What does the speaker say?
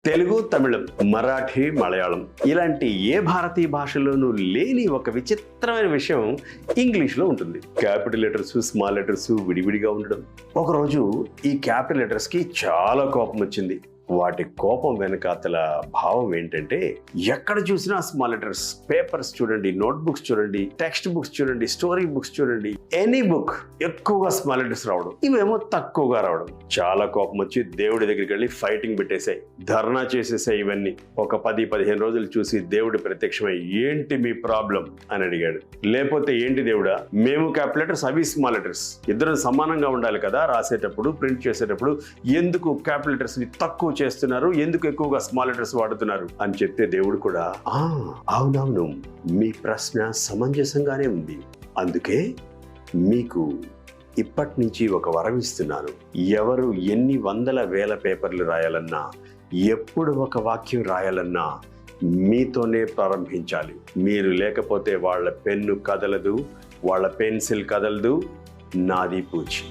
తెలుగు, తమిళం, మరాఠీ, మలయాళం ఇలాంటి ఏ భారతీయ భాషలోనూ లేని ఒక విచిత్రమైన విషయం ఇంగ్లీష్లో ఉంటుంది. క్యాపిటల్ లెటర్స్, స్మాల్ లెటర్స్ విడివిడిగా ఉండడం. ఒకరోజు ఈ క్యాపిటల్ లెటర్స్కి చాలా కోపం వచ్చింది. వాటి కోపం వెనకాతల భావం ఏంటంటే, ఎక్కడ చూసినా స్మాల్ లెటర్స్. పేపర్స్ చూడండి, నోట్బుక్స్ చూడండి, టెక్స్ట్ బుక్స్ చూడండి, స్టోరీ బుక్స్ చూడండి, ఎనీ బుక్ ఎక్కువగా స్మాల్ లెటర్స్ రావడం, ఇవేమో తక్కువగా రావడం. చాలా కోపం వచ్చి దేవుడి దగ్గరికి వెళ్ళి ఫైటింగ్ పెట్టేశాయి, ధర్నా చేసేసాయి. ఇవన్నీ ఒక 10-15 రోజులు చూసి దేవుడి ప్రత్యక్షమై, ఏంటి మీ ప్రాబ్లం అని అడిగాడు. లేకపోతే ఏంటి దేవుడా, మేము క్యాపిటల్ లెటర్స్, అవి స్మాల్ లెటర్స్, ఇద్దరు సమానంగా ఉండాలి కదా రాసేటప్పుడు, ప్రింట్ చేసేటప్పుడు, ఎందుకు క్యాపిటల్ లెటర్స్ ని తక్కువ చేస్తున్నారు, ఎందుకు ఎక్కువగా స్మాల్ లెటర్స్ వాడుతున్నారు అని చెప్తే దేవుడు కూడా అవునవును, మీ ప్రశ్న సమంజసంగానే ఉంది, అందుకే మీకు ఇప్పటి నుంచి ఒక వరం ఇస్తున్నాను. ఎవరు ఎన్ని వందల వేల పేపర్లు రాయాలన్నా, ఎప్పుడు ఒక వాక్యం రాయాలన్నా మీతోనే ప్రారంభించాలి. మీరు లేకపోతే వాళ్ళ పెన్ను కదలదు, వాళ్ళ పెన్సిల్ కదలదు. నాది పూచి.